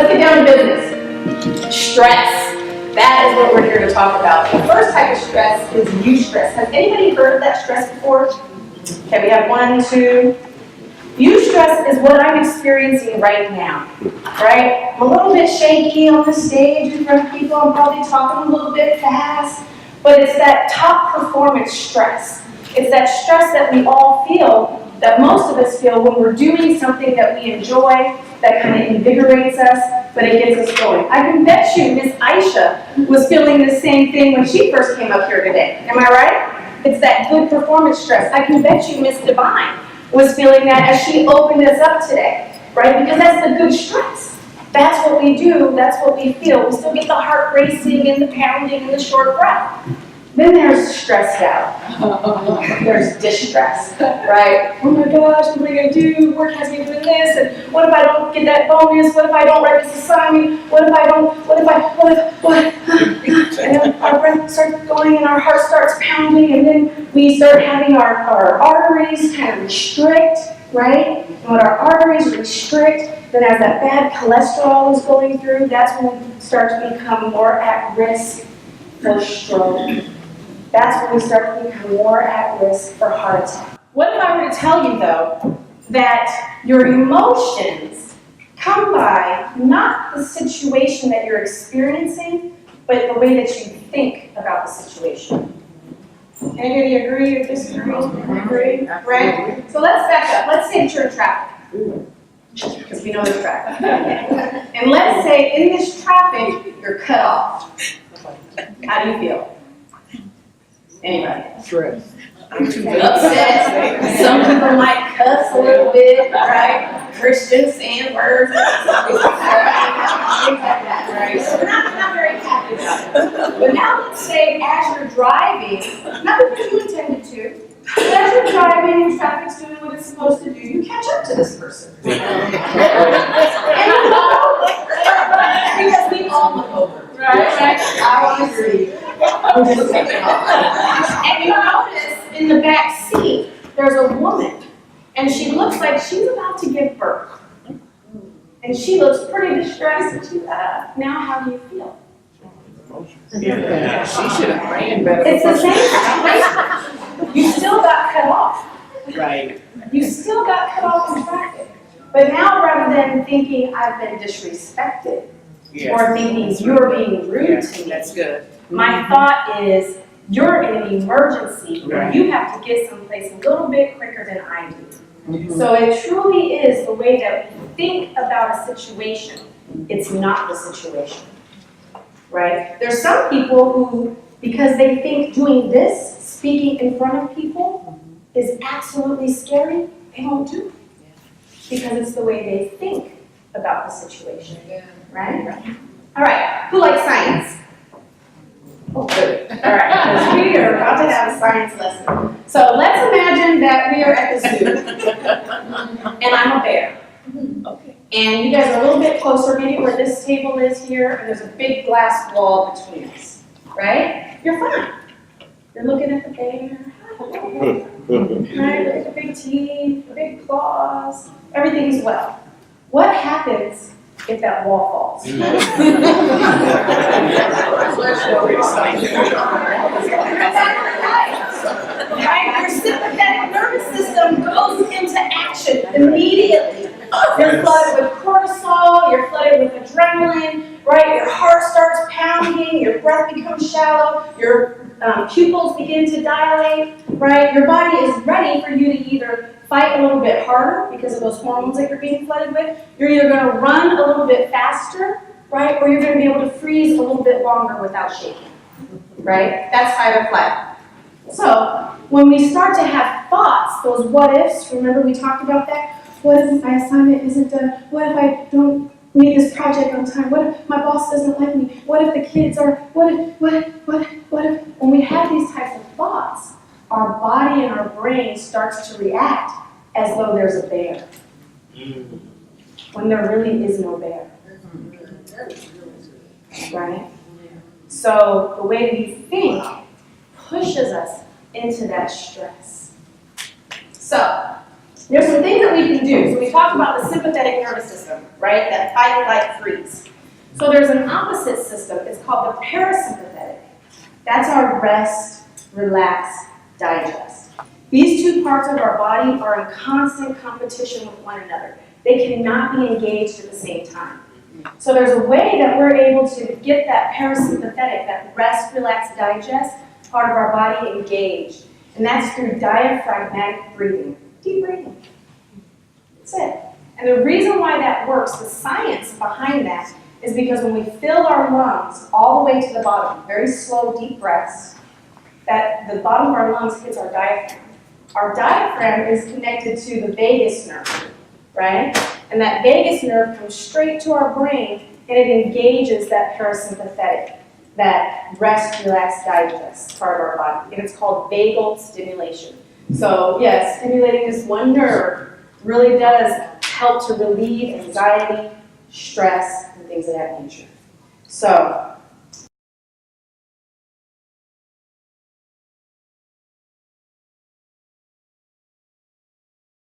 let's get down to business. Stress. That is what we're here to talk about. The first type of stress is eustress. Has anybody heard of that stress before? Okay, we have 1, 2. Eustress is what I'm experiencing right now, right? I'm a little bit shaky on the stage in front of people. I'm probably talking a little bit fast, but it's that top performance stress. It's that stress that we all feel, that most of us feel when we're doing something that we enjoy, that kind of invigorates us, but it gets us going. I can bet you Miss Aisha was feeling the same thing when she first came up here today. Am I right? It's that good performance stress. I can bet you Miss Divine was feeling that as she opened us up today, right? Because that's the good stress. That's what we do, that's what we feel. We still get the heart racing and the pounding and the short breath. Then there's stressed out. There's distress, right? Oh my gosh, what am I going to do? Work has me doing this, and what if I don't get that bonus? What if I don't write this assignment? What? And then our breath starts going and our heart starts pounding, and then we start having our arteries kind of restrict, right? And when our arteries restrict, then as that bad cholesterol is going through, that's when we start to become more at risk for stroke. That's when we start to become more at risk for heart attack. What if I were to tell you, though, that your emotions come by not the situation that you're experiencing, but the way that you think about the situation? Anybody agree or disagree? Agree? Right? So let's back up. Let's say that you're in traffic. Because we know there's traffic. And let's say in this traffic, you're cut off. How do you feel? Anybody? Stress. Upset. Some people might cuss a little bit, right? Christians saying words. Things like that, right? So we're not very happy about it. But now let's say as you're driving, not because you intended to, but as you're driving and traffic's doing what it's supposed to do, you catch up to this person. And you look over. Because we all look over. Right? I want to see. And you notice in the back seat, there's a woman, and she looks like she's about to give birth. And she looks pretty distressed, and she's, now how do you feel? Yeah, she should have ran better. It's the same situation. You still got cut off. Right. You still got cut off in traffic. But now rather than thinking I've been disrespected, or thinking you're being rude to me, That's good. my thought is, you're in an emergency where you have to get someplace a little bit quicker than I do. So it truly is the way that we think about a situation. It's not the situation, right? There's some people who, because they think doing this, speaking in front of people, is absolutely scary, they won't do it. Because it's the way they think about the situation, right? All right, who likes science? Oh, good. All right, because we are about to have a science lesson. So let's imagine that we are at the zoo, and I'm a bear. Okay. And you guys are a little bit closer, maybe where this table is here, and there's a big glass wall between us, right? You're fine. You're looking at the bear. Right, look at the big teeth, the big claws, everything's well. What happens if that wall falls? Right? Your sympathetic nervous system goes into action immediately. You're flooded with cortisol, you're flooded with adrenaline, right? Your heart starts pounding, your breath becomes shallow, your pupils begin to dilate, right? Your body is ready for you to either fight a little bit harder because of those hormones that you're being flooded with. You're either going to run a little bit faster, right? Or you're going to be able to freeze a little bit longer without shaking, right? That's fight or flight. So when we start to have thoughts, those what ifs, remember we talked about that? What if my assignment isn't done? What if I don't meet this project on time? What if my boss doesn't like me? What if the kids are, what if? When we have these types of thoughts, our body and our brain starts to react as though there's a bear. When there really is no bear. Right? So the way we think pushes us into that stress. So, There's some things that we can do. So we talked about the sympathetic nervous system, right? That fight, flight, freeze. So there's an opposite system. It's called the parasympathetic. That's our rest, relax, digest. These two parts of our body are in constant competition with one another. They cannot be engaged at the same time. So there's a way that we're able to get that parasympathetic, that rest, relax, digest part of our body engaged. And that's through diaphragmatic breathing. Deep breathing. That's it. And the reason why that works, the science behind that, is because when we fill our lungs all the way to the bottom, very slow, deep breaths, that the bottom of our lungs hits our diaphragm. Our diaphragm is connected to the vagus nerve, right? And that vagus nerve comes straight to our brain, and it engages that parasympathetic, that rest, relax, digest part of our body. And it's called vagal stimulation. So yes, stimulating this one nerve really does help to relieve anxiety, stress, and things of that nature. So